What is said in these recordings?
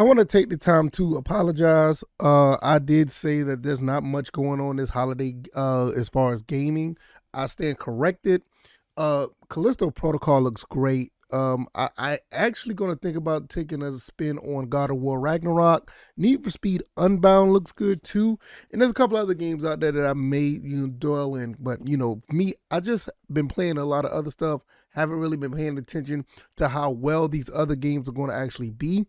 I want to take the time to apologize. I did say that there's not much going on this holiday as far as gaming. I stand corrected. Callisto Protocol looks great. I actually going to think about taking a spin on God of War Ragnarok. Need for Speed Unbound looks good too, and there's a couple other games out there that I may dwell in. But me, I just been playing a lot of other stuff. Haven't really been paying attention to how well these other games are going to actually be.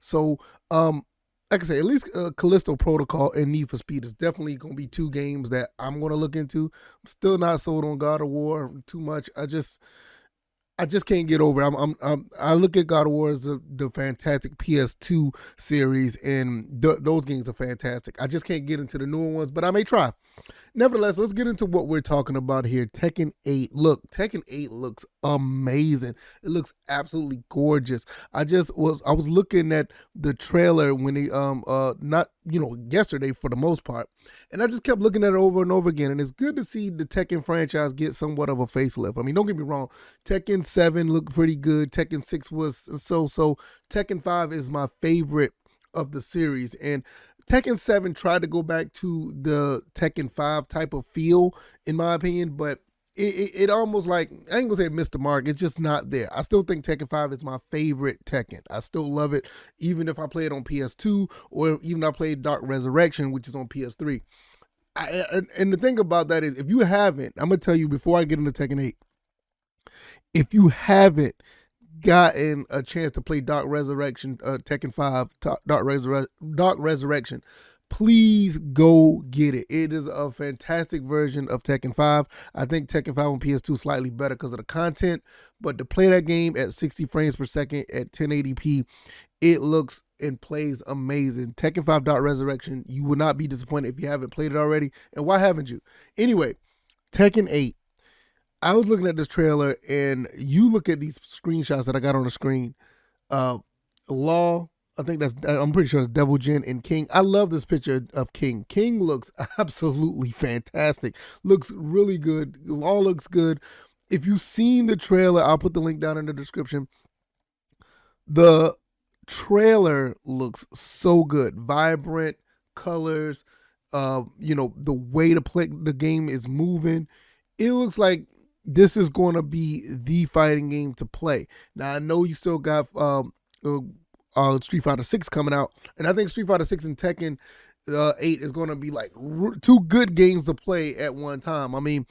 So, like I say, at least Callisto Protocol and Need for Speed is definitely going to be two games that I'm going to look into. I'm still not sold on God of War too much. I just can't get over it. I look at God of War as the fantastic PS2 series, and those games are fantastic. I just can't get into the newer ones, but I may try. Nevertheless, let's get into what we're talking about here. Tekken 8. Look, Tekken 8 looks amazing. It looks absolutely gorgeous. I was looking at the trailer when they not yesterday for the most part. And I just kept looking at it over and over again. And it's good to see the Tekken franchise get somewhat of a facelift. I mean, don't get me wrong, Tekken 7 looked pretty good. Tekken 6 was so. Tekken 5 is my favorite of the series. And Tekken 7 tried to go back to the Tekken 5 type of feel, in my opinion, but it almost like, I ain't gonna say it missed the mark, it's just not there. I still think Tekken 5 is my favorite Tekken. I still love it, even if I play it on PS2 or even I played Dark Resurrection, which is on PS3. And the thing about that is, if you haven't, I'm gonna tell you before I get into Tekken 8, if you haven't gotten a chance to play Dark Resurrection, Tekken 5, Dark Resurrection, please go get it. It is a fantastic version of Tekken 5. I think Tekken 5 on PS2 is slightly better because of the content, but to play that game at 60 frames per second at 1080p, it looks and plays amazing. Tekken 5 Dark Resurrection, you will not be disappointed if you haven't played it already. And why haven't you? Anyway, Tekken 8. I was looking at this trailer, and you look at these screenshots that I got on the screen. Law, I'm pretty sure it's Devil Jin and King. I love this picture of King. King looks absolutely fantastic. Looks really good. Law looks good. If you've seen the trailer, I'll put the link down in the description. The trailer looks so good. Vibrant colors. The way the game is moving. It looks like this is going to be the fighting game to play. Now, I know you still got Street Fighter 6 coming out, and I think Street Fighter 6 and Tekken 8 is going to be like two good games to play at one time. I mean,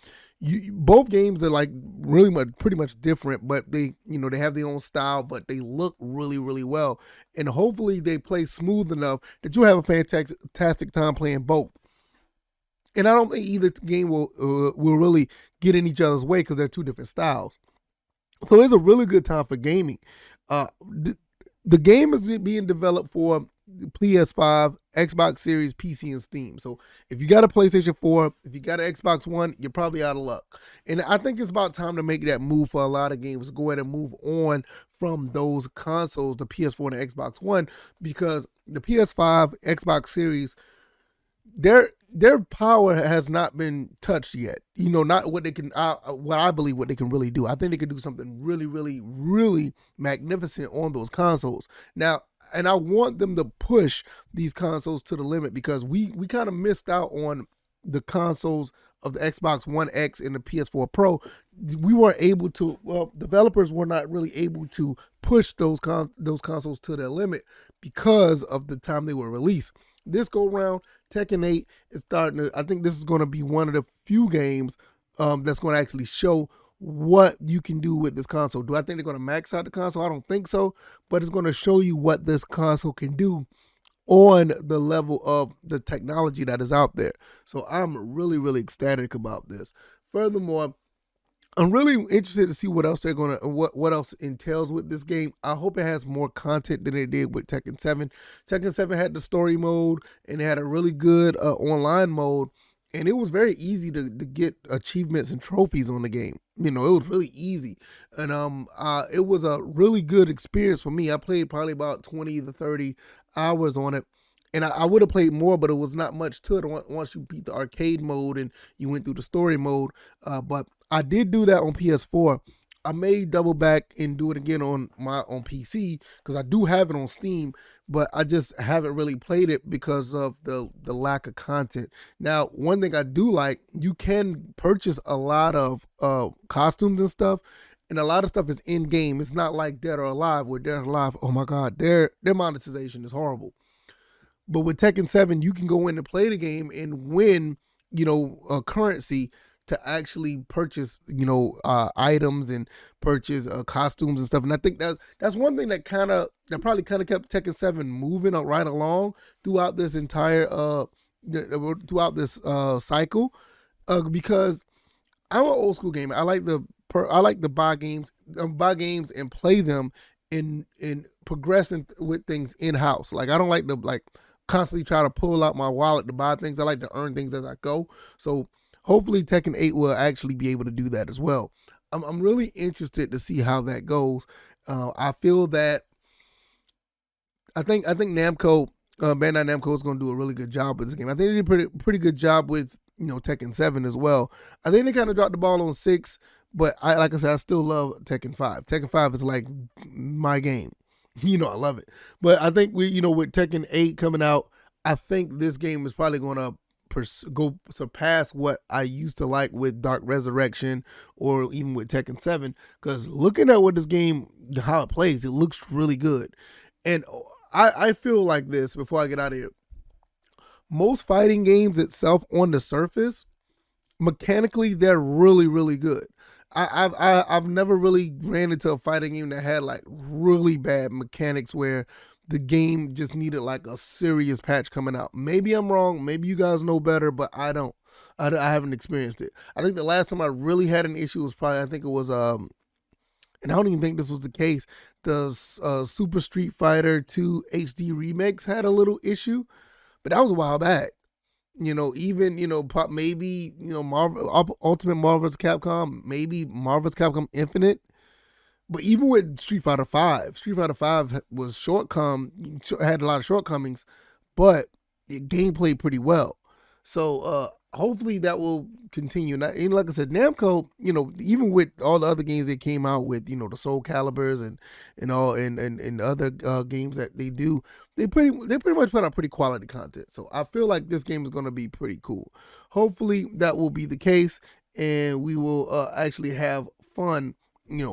both games are like pretty much different, but they have their own style, but they look really, really well. And hopefully they play smooth enough that you have a fantastic time playing both. And I don't think either game will really get in each other's way because they're two different styles. So it's a really good time for gaming. The game is being developed for PS5, Xbox Series, PC, and Steam. So if you got a PlayStation 4, if you got an Xbox One, you're probably out of luck. And I think it's about time to make that move for a lot of games. Go ahead and move on from those consoles, the PS4 and the Xbox One, because the PS5, Xbox Series, their power has not been touched yet. Not what they can. What I believe what they can really do. I think they can do something really, really, really magnificent on those consoles now. And I want them to push these consoles to the limit because we kind of missed out on the consoles of the Xbox One X and the PS4 Pro. We weren't able to. Well, developers were not really able to push those consoles to their limit because of the time they were released. This go round, Tekken 8 is starting to. I think this is going to be one of the few games that's going to actually show what you can do with this console. Do I think they're going to max out the console? I don't think so, but it's going to show you what this console can do on the level of the technology that is out there. So I'm really, really ecstatic about this. Furthermore, I'm really interested to see what else what else entails with this game. I hope it has more content than it did with Tekken 7. Tekken 7 had the story mode and it had a really good online mode, and it was very easy to get achievements and trophies on the game. It was really easy, and it was a really good experience for me. I played probably about 20 to 30 hours on it. And I would have played more, but it was not much to it once you beat the arcade mode and you went through the story mode. But I did do that on PS4. I may double back and do it again on PC because I do have it on Steam, but I just haven't really played it because of the lack of content. Now, one thing I do like, you can purchase a lot of costumes and stuff, and a lot of stuff is in game. It's not like Dead or Alive, where Dead or Alive, oh my god, their monetization is horrible. But with Tekken 7, you can go in and play the game and win, a currency to actually purchase, items and purchase costumes and stuff. And I think that's one thing that probably kind of kept Tekken 7 moving right along throughout this entire throughout this cycle, because I'm an old school gamer. I like to buy games and play them in progressing with things in house. Like I don't like to constantly try to pull out my wallet to buy things. I like to earn things as I go. So hopefully Tekken 8 will actually be able to do that as well. I'm really interested to see how that goes. I feel that I think Namco, Bandai Namco is going to do a really good job with this game. I think they did a pretty good job with Tekken 7 as well. I think they kind of dropped the ball on 6, but like I said, I still love Tekken 5. Tekken 5 is like my game. I love it. But I think with Tekken 8 coming out, I think this game is probably going to go surpass what I used to like with Dark Resurrection or even with Tekken 7. Because looking at what this game, how it plays, it looks really good. And I feel like this before I get out of here. Most fighting games itself on the surface, mechanically, they're really, really good. I've never really ran into a fighting game that had like really bad mechanics where the game just needed like a serious patch coming out. Maybe I'm wrong. Maybe you guys know better, but I don't. I haven't experienced it. I think the last time I really had an issue was probably, I think it was and I don't even think this was the case. The Super Street Fighter 2 HD remakes had a little issue, but that was a while back. Even maybe Marvel Ultimate Marvel's Capcom, maybe Marvel's Capcom Infinite. But even with Street Fighter Five was had a lot of shortcomings, but it gameplayed pretty well. So hopefully that will continue. And like I said, Namco, even with all the other games they came out with, the Soul Calibers and other games that they do, they pretty much put out pretty quality content. So I feel like this game is going to be pretty cool. Hopefully that will be the case, and we will actually have fun,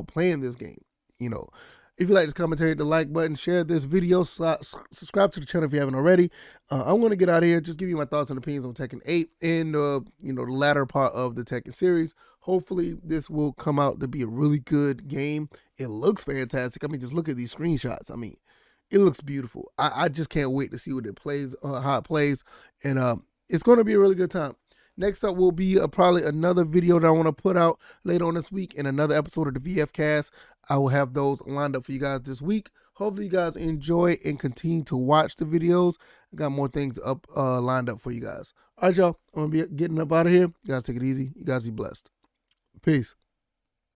playing this game. If you like this commentary, hit the like button, share this video, subscribe to the channel if you haven't already. I'm going to get out of here, just give you my thoughts and opinions on Tekken 8 and, the latter part of the Tekken series. Hopefully this will come out to be a really good game. It looks fantastic. I mean, just look at these screenshots. I mean, it looks beautiful. I just can't wait to see what it plays, how it plays, and it's going to be a really good time. Next up will be probably another video that I want to put out later on this week and another episode of the VF Cast. I will have those lined up for you guys this week. Hopefully you guys enjoy and continue to watch the videos. I got more things up lined up for you guys. All right, y'all. I'm going to be getting up out of here. You guys take it easy. You guys be blessed. Peace.